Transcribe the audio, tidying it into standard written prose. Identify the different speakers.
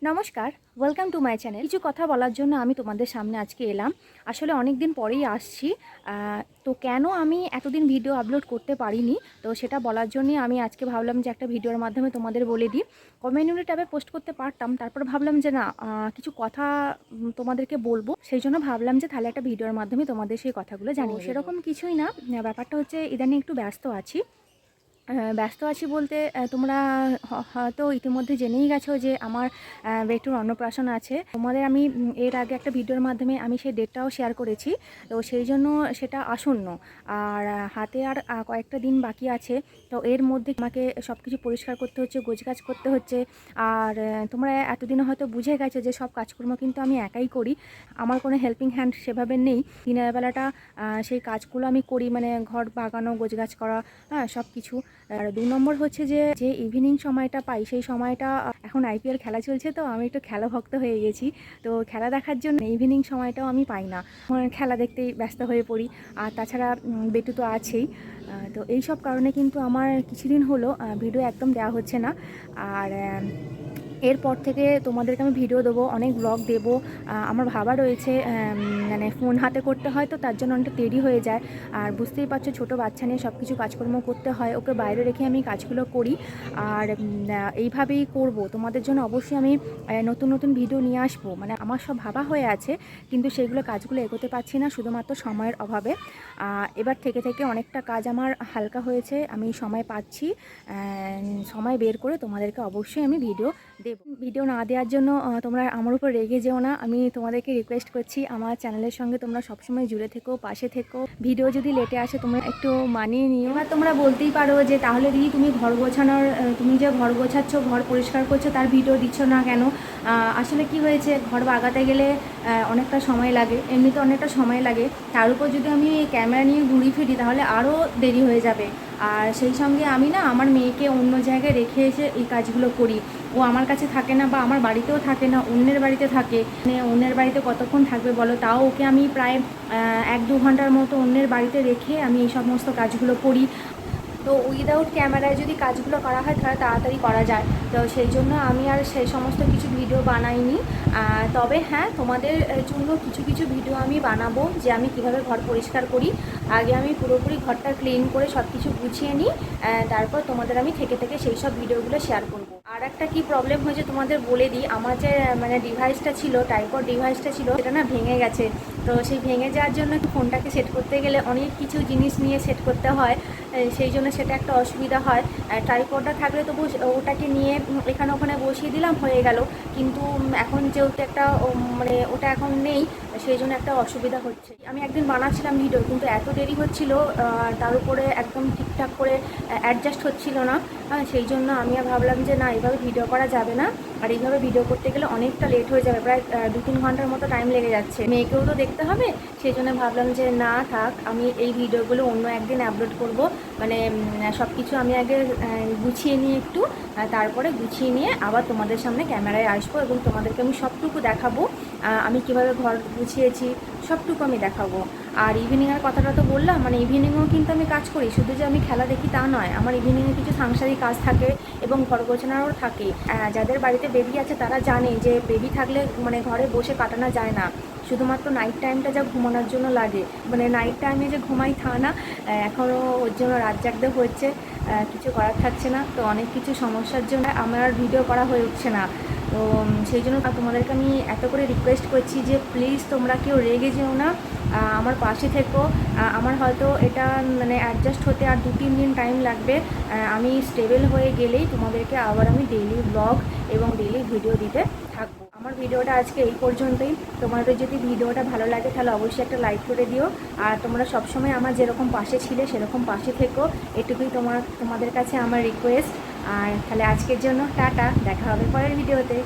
Speaker 1: নমস্কার, welcome to my channel. কিছু কথা বলার জন্য আমি তোমাদের সামনে আজকে এলাম। আসলে অনেক দিন পরেই আসছি। তো কেন আমি এতদিন ভিডিও আপলোড করতে পারিনি, তো সেটা বলার জন্যই আমি আজকে ভাবলাম যে একটা ভিডিওর মাধ্যমে তোমাদের বলে দিই। কমিউনিটি ট্যাবে পোস্ট করতে পারতাম, তারপর ভাবলাম যে না, কিছু কথা তোমাদেরকে বলবো, সেই জন্য ভাবলাম যে তাহলে একটা ভিডিওর মাধ্যমে তোমাদের সেই কথাগুলো জানিয়ে দেবো। সেরকম কিছুই না, ব্যাপারটা হচ্ছে ইদানিং একটু ব্যস্ত আছি। ব্যস্ত আছি বলতে তোমরা হয়তো ইতিমধ্যে জেনেই গেছো যে আমার বেটুর অন্নপ্রাশন আছে। তোমাদের আমি এর আগে একটা ভিডিওর মাধ্যমে আমি সেই ডেটটাও শেয়ার করেছি। তো সেই জন্য সেটা আসন্ন, আর হাতে আর কয়েকটা দিন বাকি আছে। তো এর মধ্যে আমাকে সব কিছু পরিষ্কার করতে হচ্ছে, গোছগাছ করতে হচ্ছে। আর তোমরা এতদিনে হয়তো বুঝে গেছো যে সব কাজকর্ম কিন্তু আমি একাই করি, আমার কোনো হেল্পিং হ্যান্ড সেভাবে নেই। দিনের বেলাটা সেই কাজগুলো আমি করি, মানে ঘর বাগানো, গোছগাছ করা, হ্যাঁ সব কিছু। আর 2 নম্বর হচ্ছে যে ইভিনিং সময়টা পাই, সেই সময়টা এখন আইপিএল খেলা চলছে, তো আমি একটু খেলা ভক্ত হয়ে গেছি। তো খেলা দেখার জন্য ইভিনিং সময়টাও আমি পাই না, খেলা দেখতেই ব্যস্ত হয়ে পড়ি। আর তাছাড়া বেটু তো আছেই। তো এই সব কারণে কিন্তু আমার কিছুদিন হলো ভিডিও একদম দেওয়া হচ্ছে না। আর এরপর থেকে তোমাদেরকে আমি ভিডিও দেবো, অনেক ব্লগ দেবো। আমার ভাবা রয়েছে, মানে ফোন হাতে করতে হয় তো তার জন্য অনেকটা দেরি হয়ে যায়। আর বুঝতেই পারছো, ছোটো বাচ্চা নিয়ে সব কিছু কাজকর্ম করতে হয়, ওকে বাইরে রেখে আমি কাজগুলো করি। আর এইভাবেই করব, তোমাদের জন্য অবশ্যই আমি নতুন নতুন ভিডিও নিয়ে আসবো। মানে আমার সব ভাবা হয়ে আছে, কিন্তু সেগুলো কাজগুলো এগোতে পারছি না শুধুমাত্র সময়ের অভাবে। এবার থেকে থেকে অনেকটা কাজ আমার হালকা হয়েছে, আমি সময় পাচ্ছি। সময় বের করে তোমাদেরকে অবশ্যই আমি ভিডিও দেব। ভিডিও না দেওয়ার জন্য তোমরা আমার উপর রেগে যেও না। আমি তোমাদেরকে রিকোয়েস্ট করছি, আমার চ্যানেলের সঙ্গে তোমরা সবসময় জুড়ে থেকো, পাশে থেকো। ভিডিও যদি লেটে আসে তোমরা একটু মানিয়ে নিও। এবার তোমরা বলতেই পারো যে তাহলে দিদি তুমি ঘর গোছানোর, তুমি যে ঘর গোছাচ্ছ, ঘর পরিষ্কার করছো, তার ভিডিও দিচ্ছ না কেন? আসলে কি হয়েছে, ঘর বাগাতে গেলে অনেকটা সময় লাগে, এমনিতে অনেকটা সময় লাগে। তার উপর যদি আমি ক্যামেরা নিয়ে ঘুরি ফিরি তাহলে আরও দেরি হয়ে যাবে। আর সেই সঙ্গে আমি না আমার মেয়েকে অন্য জায়গায় রেখে এসে এই কাজগুলো করি। ও আমার কাছে থাকে না, বা আমার বাড়িতেও থাকে না, অন্যের বাড়িতে থাকে। মানে অন্যের বাড়িতে কতক্ষণ থাকবে বলো? তাও ওকে আমি প্রায় 1-2 ঘন্টার মতো অন্যের বাড়িতে রেখে আমি এই সমস্ত কাজগুলো করি। তো উইদাউট ক্যামেরায় যদি কাজগুলো করা হয় তাহলে তাড়াতাড়ি করা যায়। তো সেই জন্য আমি আর সেই সমস্ত কিছু ভিডিও বানাইনি। তবে হ্যাঁ, তোমাদের জন্য কিছু কিছু ভিডিও আমি বানাবো, যে আমি কিভাবে ঘর পরিষ্কার করি। আগে আমি পুরোপুরি ঘরটা ক্লিন করে সব কিছু গুছিয়ে নিই, তারপর তোমাদের আমি থেকে থেকে সেই সব ভিডিওগুলো শেয়ার করবো। আর একটা কী প্রবলেম হয়েছে তোমাদের বলে দিই, আমার যে মানে ডিভাইসটা ছিল, ট্রাইপড ডিভাইসটা ছিল, সেটা না ভেঙে গেছে। তো সেই ভেঙে যাওয়ার জন্য ফোনটাকে সেট করতে গেলে অনেক কিছু জিনিস নিয়ে সেট করতে হয়, সেই জন্য সেটা একটা অসুবিধা হয়। ট্রাইপডটা থাকলে তবু ওটাকে নিয়ে এখানে ওখানে বসিয়ে দিলাম, হয়ে গেল। কিন্তু এখন যেহেতু একটা মানে ওটা এখন নেই, সেই জন্য একটা অসুবিধা হচ্ছে। আমি একদিন বানাচ্ছিলাম ভিডিও, কিন্তু এত দেরি হচ্ছিল, তার উপরে একদম ঠিকঠাক করে অ্যাডজাস্ট হচ্ছিল না। সেই জন্য আমি ভাবলাম যে না, এইভাবে ভিডিও করা যাবে না। আর এইভাবে ভিডিও করতে গেলে অনেকটা লেট হয়ে যাবে, প্রায় 2-3 ঘন্টার মতো টাইম লেগে যাচ্ছে, মেয়েকেও তো দেখতে হবে। সেই জন্য ভাবলাম যে না থাক, আমি এই ভিডিওগুলো অন্য একদিন আপলোড করব। মানে সব কিছু আমি আগে গুছিয়ে নিয়ে একটু, তারপরে গুছিয়ে নিয়ে আবার তোমাদের সামনে ক্যামেরায় আসবো, এবং তোমাদেরকে আমি সবটুকু দেখাবো। আমি কিভাবে ঘর গুছিয়েছি সবটুকু আমি দেখাবো। আর ইভিনিংয়ের কথাটা তো বললাম, মানে ইভিনিংয়েও কিন্তু আমি কাজ করি, শুধু যে আমি খেলা দেখি তা নয়। আমার ইভিনিংয়ে কিছু সাংসারিক কাজ থাকে এবং ঘর গোছানোরও থাকে। যাদের বাড়িতে বেবি আছে তারা জানে যে বেবি থাকলে মানে ঘরে বসে কাটানো যায় না, শুধুমাত্র নাইট টাইমটা যা ঘুমানোর জন্য লাগে। মানে নাইট টাইমে যে ঘুমাই তা না, এখনও ওর জন্য রাত জাগতে হচ্ছে, কিছু করার থাকছে না। তো অনেক কিছু সমস্যার জন্য আমার ভিডিও করা হয়ে উঠছে না। তো সেই জন্য তোমাদেরকে আমি এত করে রিকোয়েস্ট করছি যে প্লিজ তোমরা কেউ রেগে যেও না, আমার পাশে থেকো। আমার হয়তো এটা মানে অ্যাডজাস্ট হতে আর 2-3 দিন টাইম লাগবে। আমি স্টেবল হয়ে গেলেই তোমাদেরকে আবার আমি ডেইলি ব্লগ এবং ডেইলি ভিডিও দিতে থাকবো। আমার ভিডিওটা আজকে এই পর্যন্তই। তোমাদের যদি ভিডিওটা ভালো লাগে তাহলে অবশ্যই একটা লাইক করে দিও। আর তোমরা সবসময় আমার যেরকম পাশে ছিলে সেরকম পাশে থেকো, এটুকুই তোমাদের কাছে আমার রিকোয়েস্ট। আর তাহলে আজকের জন্য টাটা, দেখা হবে পরের ভিডিওতে।